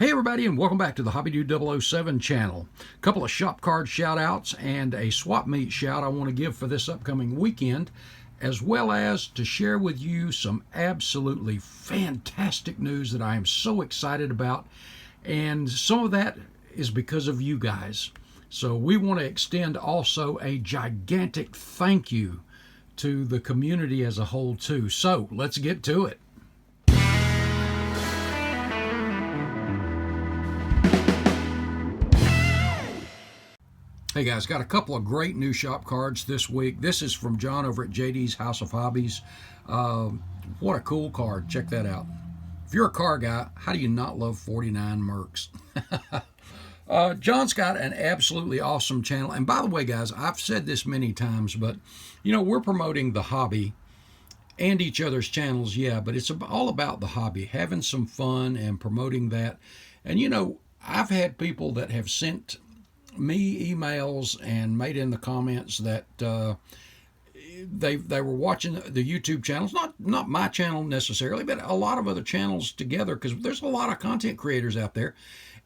Hey everybody, and welcome back to the HobbyDude007 channel. A couple of shop card shout outs and a swap meet shout I want to give for this upcoming weekend, as well as to share with you some absolutely fantastic news that I am so excited about, and some of that is because of you guys. So we want to extend also a gigantic thank you to the community as a whole too. So let's get to it. Hey guys, got a couple of great new shop cards this week. This is from John over at JD's House of Hobbies. What a cool card. Check that out. If you're a car guy, how do you not love 49 Mercs? John's got an absolutely awesome channel. And by the way, guys, I've said this many times, but you know, we're promoting the hobby and each other's channels, yeah, but it's all about the hobby, having some fun and promoting that. And you know, I've had people that have sent me emails and made in the comments that they were watching the YouTube channels, not my channel necessarily, but a lot of other channels together, because there's a lot of content creators out there,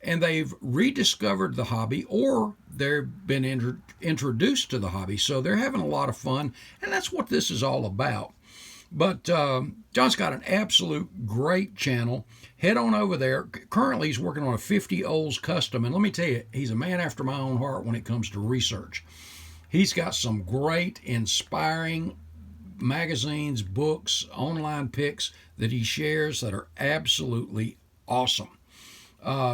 and they've rediscovered the hobby or they've been introduced to the hobby, so they're having a lot of fun, and that's what this is all about. But John's got an absolute great channel. Head on over there. Currently, he's working on a 50 Olds custom. And let me tell you, he's a man after my own heart when it comes to research. He's got some great, inspiring magazines, books, online pics that he shares that are absolutely awesome.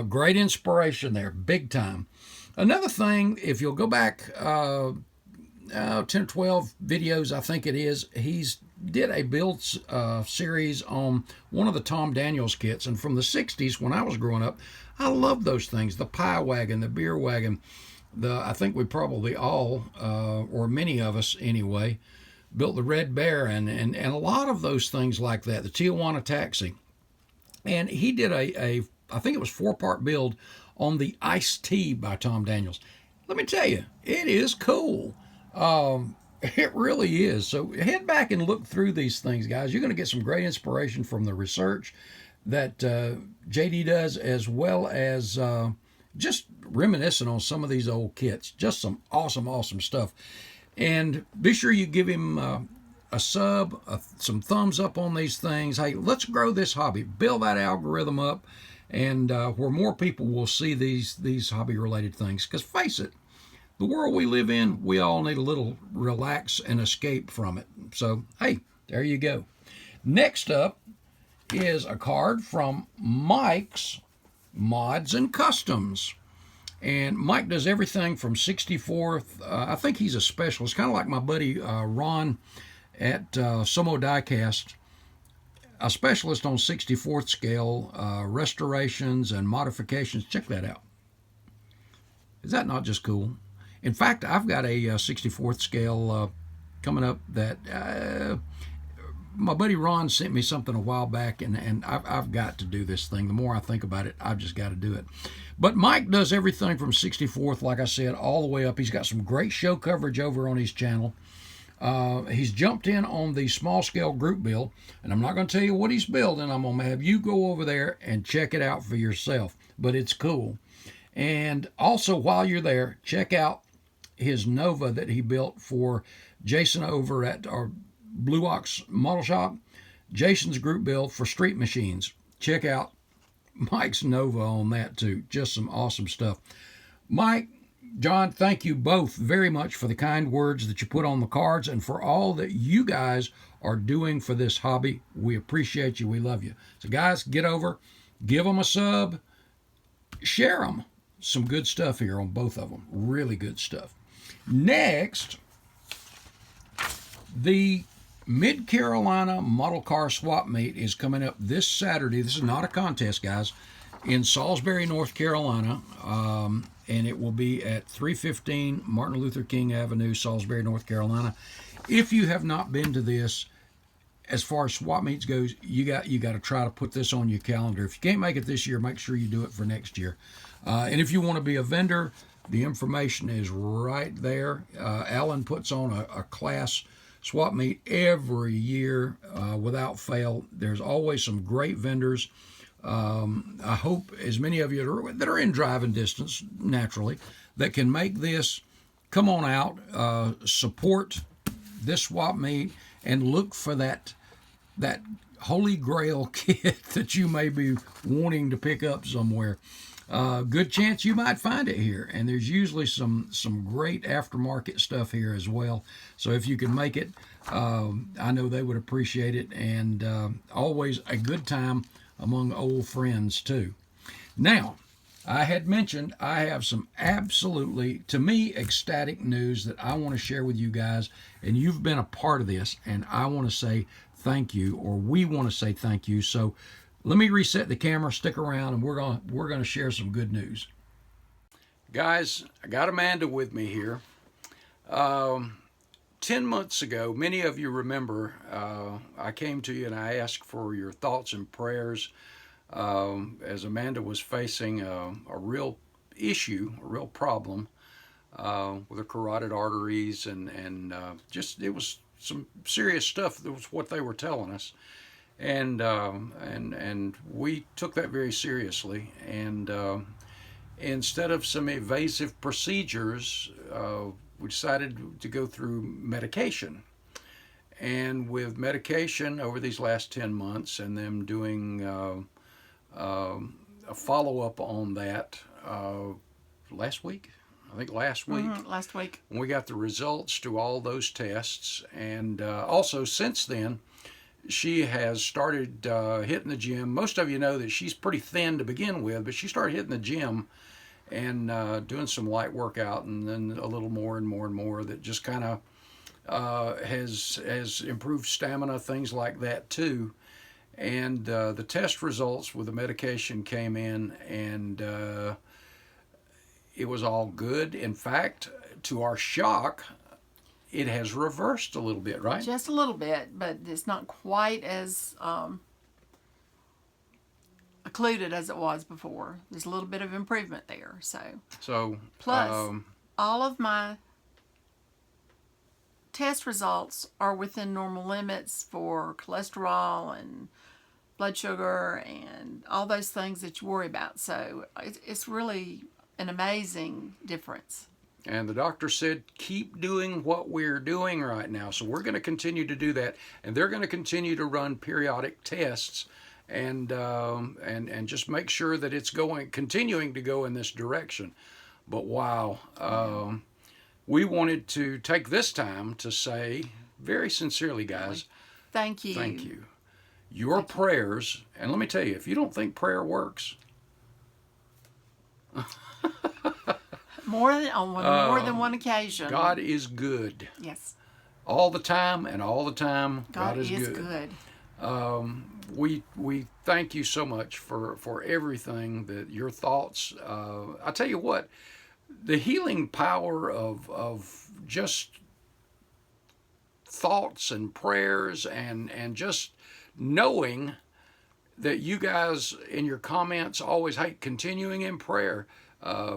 Great inspiration there, big time. Another thing, if you'll go back 10 or 12 videos, I think it is, he's did a build series on one of the Tom Daniels kits, and from the 60s when I was growing up, I loved those things, the pie wagon, the beer wagon. I think we probably all, or many of us anyway, built the Red Bear and a lot of those things like that, the Tijuana Taxi. And he did I think it was 4-part build on the Iced Tea by Tom Daniels. Let me tell you, it is cool. It really is. So head back and look through these things, guys. You're going to get some great inspiration from the research that JD does, as well as just reminiscing on some of these old kits. Just some awesome stuff. And be sure you give him a sub, some thumbs up on these things. Hey, let's grow this hobby. Build that algorithm up, and where more people will see these hobby-related things. Because face it, the world we live in, we all need a little relax and escape from it. So, hey, there you go. Next up is a card from Mike's Mods and Customs. And Mike does everything from 64th. I think he's a specialist, kind of like my buddy Ron at Sumo Diecast. A specialist on 64th scale, restorations and modifications. Check that out. Is that not just cool? In fact, I've got a 64th scale coming up that my buddy Ron sent me something a while back, and I've got to do this thing. The more I think about it, I've just got to do it. But Mike does everything from 64th, like I said, all the way up. He's got some great show coverage over on his channel. He's jumped in on the small scale group build, and I'm not going to tell you what he's building. I'm going to have you go over there and check it out for yourself. But it's cool. And also, while you're there, check out his Nova that he built for Jason over at our Blue Ox Model Shop. Jason's group build for Street Machines. Check out Mike's Nova on that too. Just some awesome stuff. Mike, John, thank you both very much for the kind words that you put on the cards and for all that you guys are doing for this hobby. We appreciate you. We love you. So guys, get over, give them a sub, share them. Some good stuff here on both of them. Really good stuff. Next, the Mid-Carolina Model Car Swap Meet is coming up this Saturday. This is not a contest, guys, in Salisbury, North Carolina, and it will be at 315 Martin Luther King Avenue, Salisbury, North Carolina. If you have not been to this, as far as swap meets goes, you got to try to put this on your calendar. If you can't make it this year, make sure you do it for next year. And if you want to be a vendor, the information is right there. Alan puts on a class swap meet every year without fail. There's always some great vendors. I hope as many of you that are in driving distance, naturally, that can make this, come on out, support this swap meet, and look for that holy grail kit that you may be wanting to pick up somewhere. Good chance you might find it here, and there's usually some great aftermarket stuff here as well. So if you can make it, I know they would appreciate it, and always a good time among old friends too. Now, I had mentioned I have some absolutely, to me, ecstatic news that I want to share with you guys, and you've been a part of this, and I want to say thank you, or we want to say thank you. So let me reset the camera, stick around, and we're gonna share some good news. Guys, I got Amanda with me here. 10 months ago, many of you remember, I came to you and I asked for your thoughts and prayers as Amanda was facing a real issue, a real problem with her carotid arteries, and just, it was some serious stuff. That was what they were telling us, and we took that very seriously. And instead of some invasive procedures, we decided to go through medication. And with medication over these last 10 months, and them doing a follow-up on that last week. I think last week. Last week. We got the results to all those tests. And also since then, she has started hitting the gym. Most of you know that she's pretty thin to begin with, but she started hitting the gym and doing some light workout, and then a little more and more and more that just kind of has improved stamina, things like that too. And the test results with the medication came in, and it was all good. In fact, to our shock, it has reversed a little bit, right? Just a little bit, but it's not quite as occluded as it was before. There's a little bit of improvement there. So plus, all of my test results are within normal limits for cholesterol and blood sugar and all those things that you worry about. So it's really an amazing difference. And the doctor said, keep doing what we're doing right now. So we're going to continue to do that. And they're going to continue to run periodic tests and just make sure that it's continuing to go in this direction. But wow, we wanted to take this time to say very sincerely, guys, thank you. Thank you. Your prayers, and let me tell you, if you don't think prayer works, more than one occasion. God is good. Yes. All the time, and all the time, God is good. We thank you so much for everything, that your thoughts. I tell you what, the healing power of just thoughts and prayers and just knowing that you guys in your comments always, hey, continuing in prayer,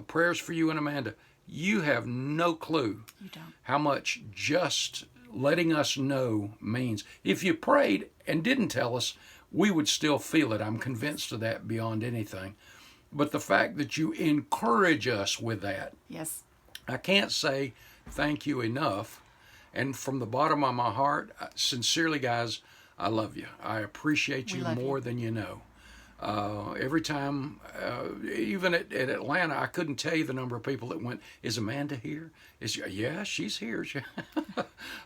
prayers for you and Amanda. You have no clue how much just letting us know means. If you prayed and didn't tell us, we would still feel it. I'm convinced of that beyond anything. But the fact that you encourage us with that, yes, I can't say thank you enough. And from the bottom of my heart, sincerely, guys, I love you. I appreciate you more than you know. Every time, even at Atlanta, I couldn't tell you the number of people that went, is Amanda here? Yeah, she's here.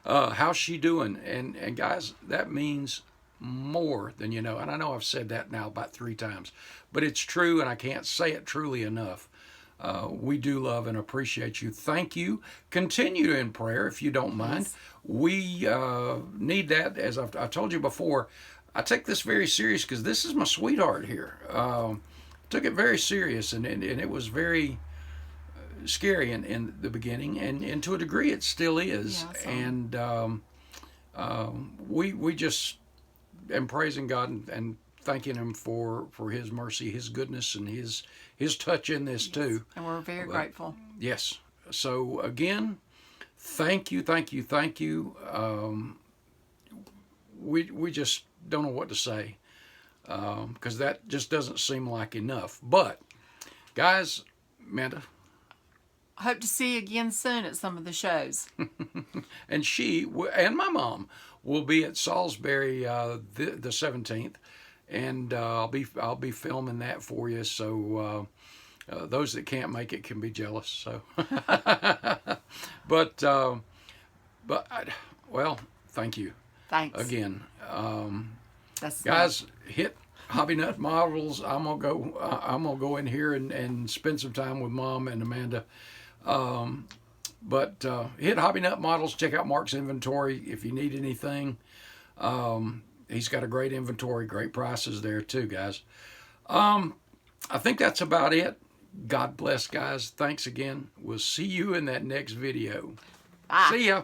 How's she doing? And guys, that means more than you know. And I know I've said that now about 3 times, but it's true, and I can't say it truly enough. We do love and appreciate you. Thank you. Continue in prayer if you don't mind. Yes. We need that. As I've told you before, I take this very serious because this is my sweetheart here. Took it very serious, and it was very scary in the beginning, and to a degree it still is. Yeah, and we just am praising God and thanking Him for His mercy, His goodness, and His touch in this too. And we're very grateful. Yes. So again, thank you. We just don't know what to say. because that just doesn't seem like enough. But, guys, Amanda, Hope to see you again soon at some of the shows. and and my mom will be at Salisbury the 17th, and I'll be filming that for you. So those that can't make it can be jealous. So, but well, thank you. Thanks. Again, That's guys, hit HobbyNut Models. I'm gonna go in here and spend some time with Mom and Amanda. But hit HobbyNut Models. Check out Mark's inventory if you need anything. He's got a great inventory, great prices there too, guys. I think that's about it. God bless, guys. Thanks again. We'll see you in that next video. Bye. See ya.